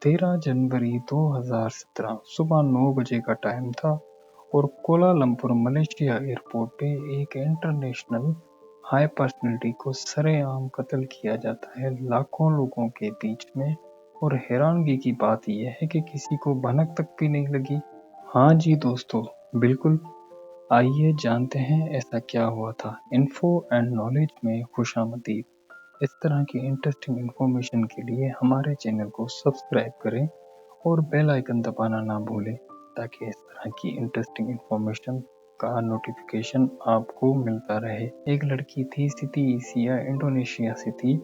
13 जनवरी 2017 सुबह 9 बजे का टाइम था और कोलालमपुर मलेशिया एयरपोर्ट पे एक इंटरनेशनल हाई पर्सनैलिटी को सरेआम कत्ल किया जाता है लाखों लोगों के बीच में। और हैरानगी की बात यह है कि किसी को भनक तक भी नहीं लगी। हाँ जी दोस्तों, बिल्कुल। आइए जानते हैं ऐसा क्या हुआ था। इन्फो एंड नॉलेज में खुशामदीद। इस तरह की इंटरेस्टिंग इन्फॉर्मेशन के लिए हमारे चैनल को सब्सक्राइब करें और बेल आइकन दबाना ना भूलें ताकि इस तरह की इंटरेस्टिंग इन्फॉर्मेशन का नोटिफिकेशन आपको मिलता रहे। एक लड़की थी, सिटी ईसिया इंडोनेशिया से थी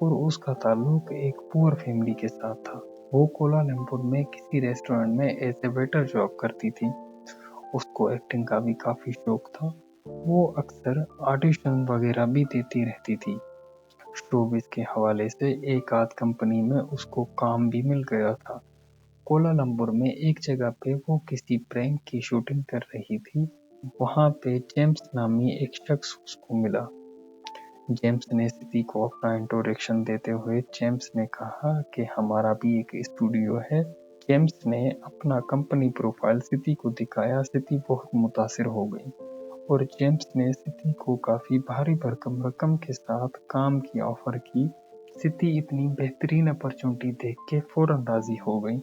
और उसका ताल्लुक एक पुअर फैमिली के साथ था। वो कोलालमपुर में किसी रेस्टोरेंट में एज ए वेटर जॉब करती थी। उसको एक्टिंग का भी काफ़ी शौक था। वो अक्सर ऑडिशन वगैरह भी देती रहती थी। शोबिस के हवाले से एक आध कंपनी में उसको काम भी मिल गया था। कोलालमपुर में एक जगह पे वो किसी प्रैंक की शूटिंग कर रही थी। वहाँ पे जेम्स नामी एक शख्स उसको मिला। जेम्स ने सिटी को अपना इंट्रोडक्शन देते हुए जेम्स ने कहा कि हमारा भी एक स्टूडियो है। जेम्स ने अपना कंपनी प्रोफाइल सिटी को दिखाया। सिटी बहुत मुतासिर हो गई और जेम्स ने सिटी को काफ़ी भारी भरकम रकम के साथ काम की ऑफर की। सिटी इतनी बेहतरीन अपॉर्चुनिटी देख के फौरन राजी हो गई।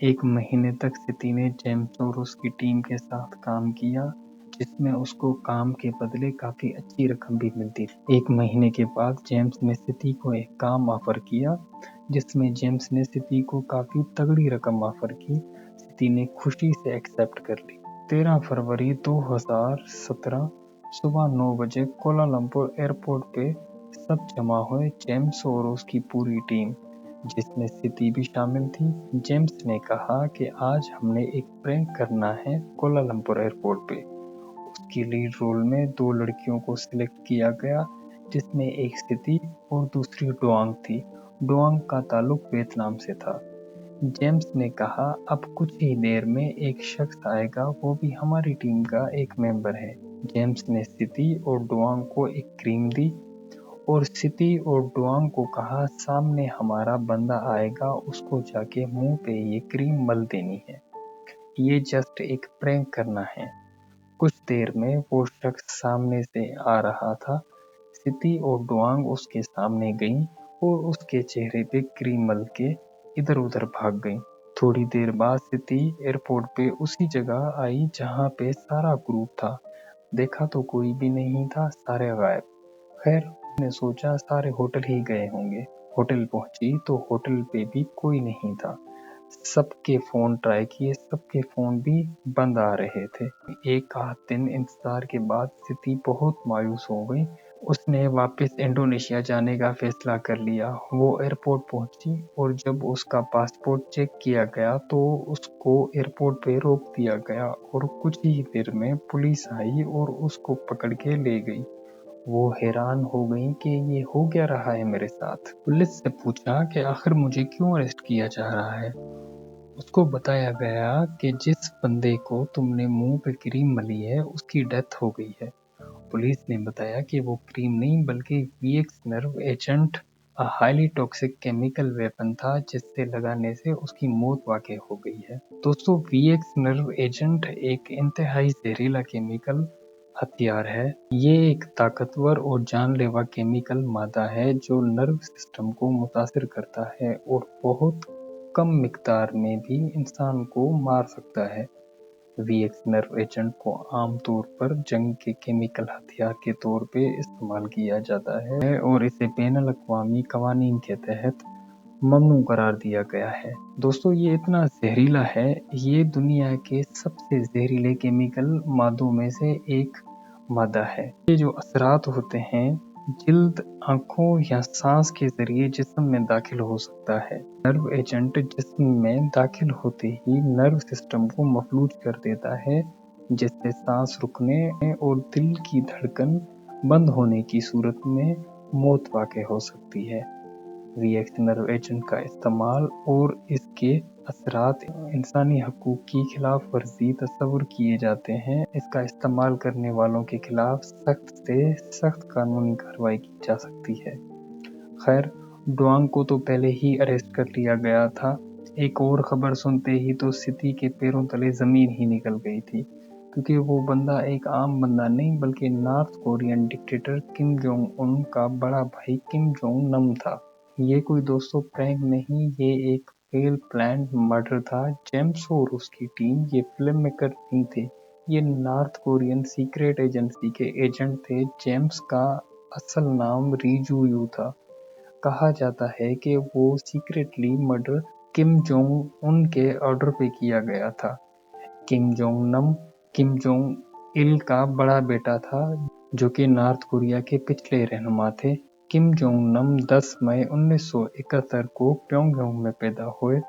1 महीने तक सिटी ने जेम्स और उसकी टीम के साथ काम किया, जिसमें उसको काम के बदले काफ़ी अच्छी रकम भी मिलती थी। 1 महीने के बाद जेम्स ने सिटी को एक काम ऑफर किया, जिसमें जेम्स ने सिटी को काफ़ी तगड़ी रकम ऑफर की। सिटी ने खुशी से एक्सेप्ट कर ली। 13 फरवरी 2017 सुबह 9 बजे कोलालमपुर एयरपोर्ट पे सब जमा हुए। जेम्स और उसकी पूरी टीम, जिसमें सिटी भी शामिल थी। जेम्स ने कहा कि आज हमने एक प्रैंक करना है कोलालमपुर एयरपोर्ट पे। उसकी लीड रोल में 2 लड़कियों को सिलेक्ट किया गया, जिसमें एक सिटी और दूसरी डोआंग थी। डोआंग का ताल्लुक वियतनाम से था। जेम्स ने कहा, अब कुछ ही देर में एक शख्स आएगा, वो भी हमारी टीम का एक मेंबर है। जेम्स ने सिटी और डोआंग को एक क्रीम दी और सिटी और डोआंग को कहा, सामने हमारा बंदा आएगा, उसको जाके मुंह पे ये क्रीम मल देनी है। ये जस्ट एक प्रैंक करना है। कुछ देर में वो शख्स सामने से आ रहा था। सिटी और डोआंग उसके सामने गई और उसके चेहरे पे क्रीम मल के इधर उधर भाग गई। थोड़ी देर बाद सिटी एयरपोर्ट पे उसी जगह आई जहाँ पे सारा ग्रुप था। देखा तो कोई भी नहीं था, सारे गायब। खैर, उसने सोचा सारे होटल ही गए होंगे। होटल पहुंची तो होटल पे भी कोई नहीं था। सबके फोन ट्राई किए, सबके फोन भी बंद आ रहे थे। एक आध दिन इंतजार के बाद सिटी बहुत मायूस हो गई। उसने वापस इंडोनेशिया जाने का फैसला कर लिया। वो एयरपोर्ट पहुंची और जब उसका पासपोर्ट चेक किया गया तो उसको एयरपोर्ट पे रोक दिया गया और कुछ ही देर में पुलिस आई और उसको पकड़ के ले गई। वो हैरान हो गई कि ये हो क्या रहा है मेरे साथ। पुलिस से पूछा कि आखिर मुझे क्यों अरेस्ट किया जा रहा है। उसको बताया गया कि जिस बंदे को तुमने मुंह पे क्रीम मली है उसकी डेथ हो गई है। पुलिस ने बताया कि वो क्रीम नहीं बल्कि VX nerve agent highly toxic chemical weapon था, जिससे लगाने से उसकी मौत वाकई हो गई है। दोस्तों, वीएक्स नर्व एजेंट एक इंतहाई जहरीला केमिकल हथियार है। ये एक ताकतवर और जानलेवा केमिकल मादा है जो नर्व सिस्टम को मुतासिर करता है और बहुत कम मिकदार में भी इंसान को मार सकता है। वीएक्स नर्व एजेंट को आमतौर पर जंग के केमिकल हथियार के तौर पे इस्तेमाल किया जाता है और इसे बैनुल अक़वामी कवानीन के तहत ममनू करार दिया गया है। दोस्तों, ये इतना जहरीला है, ये दुनिया के सबसे जहरीले केमिकल मादों में से एक मादा है। ये जो असरात होते हैं जिल्द, आंखों या सांस के जरिए जिस्म में दाखिल हो सकता है। नर्व एजेंट जिस्म में दाखिल होते ही नर्व सिस्टम को मफलूज कर देता है, जिससे सांस रुकने और दिल की धड़कन बंद होने की सूरत में मौत वाक़ई हो सकती है। वीएक्स नर्व एजेंट का इस्तेमाल और इसके असरात इंसानी हकूक की खिलाफ वर्जी तस्वुर किए जाते हैं। इसका इस्तेमाल करने वालों के खिलाफ सख्त से सख्त कानूनी कार्रवाई की जा सकती है। खैर, डोआंग को तो पहले ही अरेस्ट कर लिया गया था। एक और खबर सुनते ही तो सिटी के पैरों तले जमीन ही निकल गई थी, क्योंकि वो बंदा एक आम बंदा नहीं बल्कि north Korean dictator Kim Jong Un का बड़ा भाई किम जोंग नम था। ये कोई दोस्तों प्रैंक नहीं, ये एक वेल प्लान्ड मर्डर था। जेम्स और उसकी टीम ये फिल्म मेकर नहीं थे, ये नॉर्थ कोरियन सीक्रेट एजेंसी के एजेंट थे। जेम्स का असल नाम री जू यू था। कहा जाता है कि वो secretly murder Kim Jong Un के ऑर्डर पे किया गया था। किम जोंग नम किम जोंग इल का बड़ा बेटा था, जो कि नॉर्थ कोरिया के पिछले रहनुमा थे। किम जोंग नम 10 मई 1971 को प्योंगयांग में पैदा हुए।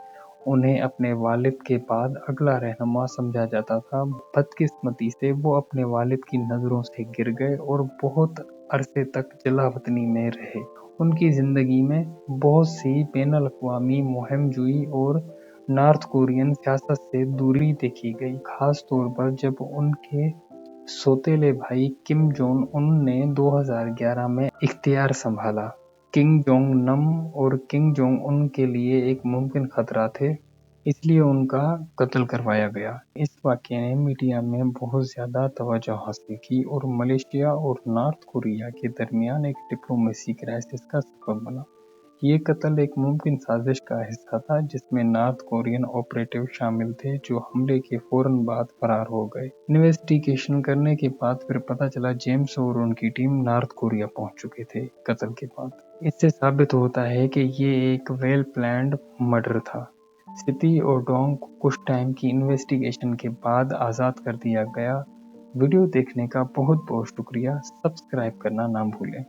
उन्हें अपने वालिद के बाद अगला रहनुमा समझा जाता था। बदकिस्मती से वो अपने वालिद की नज़रों से गिर गए और बहुत अरसे तक जलावतनी में रहे। उनकी जिंदगी में बहुत सी बैनुल-अक़वामी मुहिम जुई और नॉर्थ कोरियन सियासत से दूरी देखी गई, खास तौर पर जब उनके सौतेले भाई किम जोंग उन ने 2011 में इख्तियार संभाला। किम जोंग नम और किम जोंग उन के लिए एक मुमकिन खतरा थे, इसलिए उनका कत्ल करवाया गया। इस वाकये ने मीडिया में बहुत ज्यादा तवज्जो हासिल की और मलेशिया और नॉर्थ कोरिया के दरमियान एक डिप्लोमेसी क्राइसिस का सबब बना। ये कत्ल एक मुमकिन साजिश का हिस्सा था, जिसमें नॉर्थ कोरियन ऑपरेटिव शामिल थे जो हमले के फौरन बाद फरार हो गए। इन्वेस्टिगेशन करने के बाद फिर पता चला जेम्स और उनकी टीम नॉर्थ कोरिया पहुंच चुके थे कत्ल के बाद। इससे साबित होता है कि ये एक वेल प्लान्ड मर्डर था। सिटी और डोंग को कुछ टाइम की इन्वेस्टिगेशन के बाद आज़ाद कर दिया गया। वीडियो देखने का बहुत बहुत शुक्रिया। सब्सक्राइब करना ना भूलें।